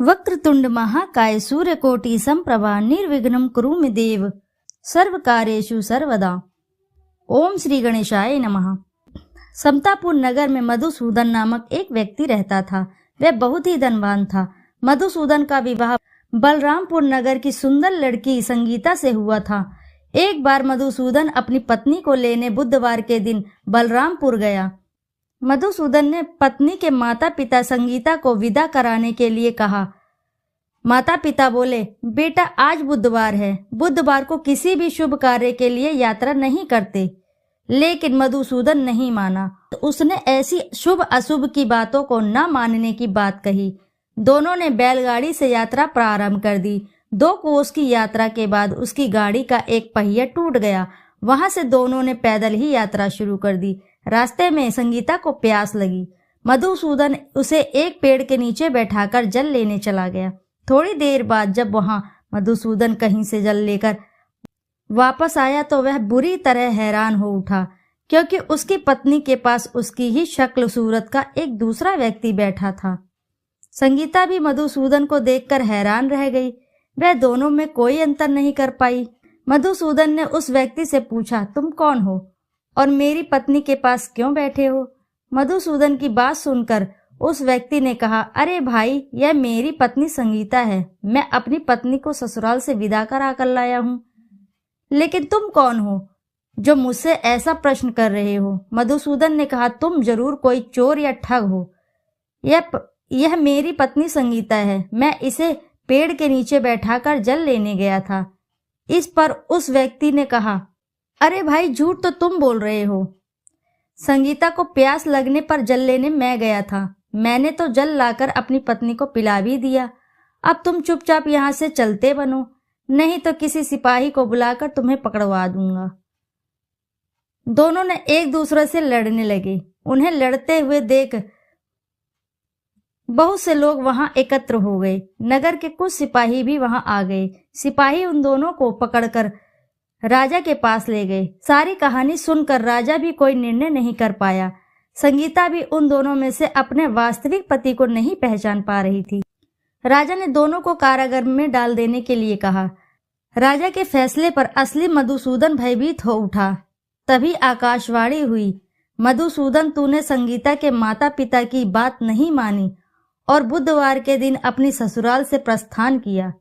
वक्रतुंड महाकाय सूर्यकोटि समप्रभा निर्विघ्नं कुरु मे देव सर्वकार्येषु सर्वदा। ओम श्री गणेशाय नमः। समतापुर नगर में मधुसूदन नामक एक व्यक्ति रहता था। वह बहुत ही धनवान था। मधुसूदन का विवाह बलरामपुर नगर की सुंदर लड़की संगीता से हुआ था। एक बार मधुसूदन अपनी पत्नी को लेने बुधवार के दिन बलरामपुर गया। मधुसूदन ने पत्नी के माता पिता संगीता को विदा कराने के लिए कहा। माता पिता बोले, बेटा आज बुधवार है, बुधवार को किसी भी शुभ कार्य के लिए यात्रा नहीं करते। लेकिन मधुसूदन नहीं माना। उसने ऐसी शुभ अशुभ की बातों को न मानने की बात कही। दोनों ने बैलगाड़ी से यात्रा प्रारंभ कर दी। 2 कोस की यात्रा के बाद उसकी गाड़ी का एक पहिया टूट गया। वहां से दोनों ने पैदल ही यात्रा शुरू कर दी। रास्ते में संगीता को प्यास लगी। मधुसूदन उसे एक पेड़ के नीचे बैठाकर जल लेने चला गया। थोड़ी देर बाद जब वहां मधुसूदन कहीं से जल लेकर वापस आया तो वह बुरी तरह हैरान हो उठा, क्योंकि उसकी पत्नी के पास उसकी ही शक्ल सूरत का एक दूसरा व्यक्ति बैठा था। संगीता भी मधुसूदन को देखकर हैरान रह गई। वह दोनों में कोई अंतर नहीं कर पाई। मधुसूदन ने उस व्यक्ति से पूछा, तुम कौन हो और मेरी पत्नी के पास क्यों बैठे हो? मधुसूदन की बात सुनकर उस व्यक्ति ने कहा, अरे भाई, यह मेरी पत्नी संगीता है। मैं अपनी पत्नी को ससुराल से विदा करा कर लाया हूँ। लेकिन तुम कौन हो जो मुझसे ऐसा प्रश्न कर रहे हो? मधुसूदन ने कहा, तुम जरूर कोई चोर या ठग हो। यह मेरी पत्नी संगीता है। मैं इसे पेड़ के नीचे बैठाकर जल लेने गया था। इस पर उस व्यक्ति ने कहा, अरे भाई, झूठ तो तुम बोल रहे हो। संगीता को प्यास लगने पर जल लेने मैं गया था। मैंने तो जल लाकर अपनी पत्नी को पिला भी दिया। अब तुम चुपचाप यहाँ से चलते बनो, नहीं तो किसी सिपाही को बुलाकर तुम्हें पकड़वा दूंगा। दोनों ने एक दूसरे से लड़ने लगे। उन्हें लड़ते हुए देख बहुत से लोग वहां एकत्र हो गए। नगर के कुछ सिपाही भी वहां आ गए। सिपाही उन दोनों को पकड़कर राजा के पास ले गए। सारी कहानी सुनकर राजा भी कोई निर्णय नहीं कर पाया। संगीता भी उन दोनों में से अपने वास्तविक पति को नहीं पहचान पा रही थी। राजा ने दोनों को कारागार में डाल देने के लिए कहा। राजा के फैसले पर असली मधुसूदन भयभीत हो उठा। तभी आकाशवाणी हुई, मधुसूदन, तूने संगीता के माता पिता की बात नहीं मानी और बुधवार के दिन अपनी ससुराल से प्रस्थान किया।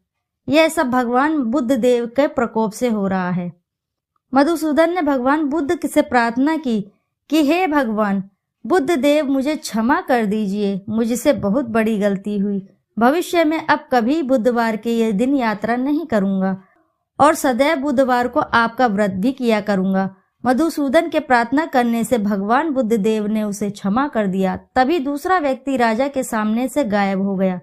यह सब भगवान बुद्ध देव के प्रकोप से हो रहा है। मधुसूदन ने भगवान बुद्ध से प्रार्थना की कि हे भगवान बुद्ध देव, मुझे क्षमा कर दीजिए। मुझसे बहुत बड़ी गलती हुई। भविष्य में अब कभी बुधवार के ये दिन यात्रा नहीं करूंगा और सदैव बुधवार को आपका व्रत भी किया करूंगा। मधुसूदन के प्रार्थना करने से भगवान बुद्ध देव ने उसे क्षमा कर दिया। तभी दूसरा व्यक्ति राजा के सामने से गायब हो गया।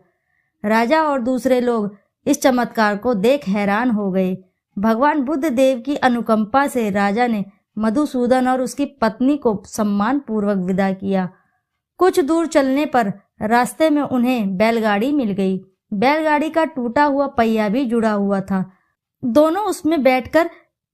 राजा और दूसरे लोग इस चमत्कार को देख हैरान हो गए। भगवान बुद्ध देव की अनुकंपा से राजा ने मधुसूदन और उसकी पत्नी को सम्मान पूर्वक विदा किया। कुछ दूर चलने पर रास्ते में उन्हें बैलगाड़ी मिल गई। बैलगाड़ी का टूटा हुआ पहिया भी जुड़ा हुआ था। दोनों उसमें बैठकर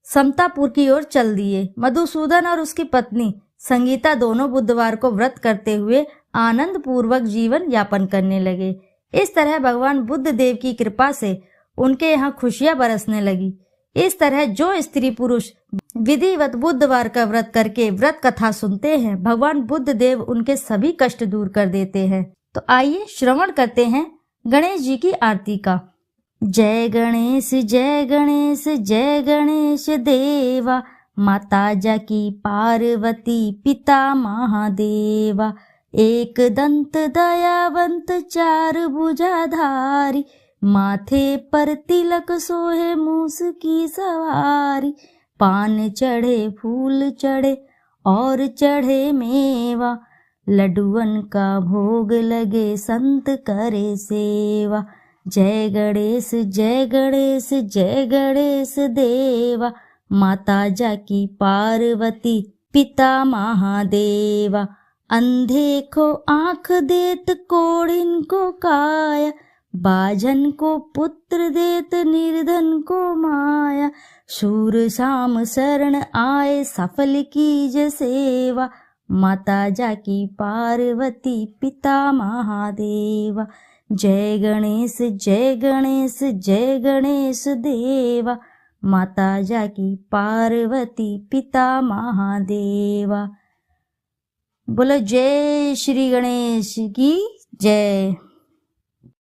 समतापुर की ओर चल दिए। मधुसूदन और उसकी पत्नी संगीता दोनों बुधवार को व्रत करते हुए आनंद पूर्वक जीवन यापन करने लगे। इस तरह भगवान बुद्ध देव की कृपा से उनके यहाँ खुशियां बरसने लगी। इस तरह जो स्त्री पुरुष विधिवत बुधवार का व्रत करके व्रत कथा सुनते हैं, भगवान बुद्ध देव उनके सभी कष्ट दूर कर देते हैं। तो आइए श्रवण करते हैं गणेश जी की आरती का। जय गणेश जय गणेश जय गणेश देवा, माता जाकी पार्वती पिता महादेवा, एक दंत दयावंत चार भुजाधारी, माथे पर तिलक सोहे मूस की सवारी, पान चढ़े फूल चढ़े और चढ़े मेवा, लड्डुअन का भोग लगे संत करे सेवा। जय गणेश जय गणेश जय गणेश देवा, माता जाकी पार्वती पिता महादेवा, अंधे को आँख देत कोढ़िन को काया, बाझन को पुत्र देत निर्धन को माया, शूर शाम शरण आए सफल कीज सेवा, माता जाकी पार्वती पिता महादेवा। जय गणेश जय गणेश जय गणेश देवा, माता जाकी पार्वती पिता महादेवा। बोलो जय श्री गणेश की जय।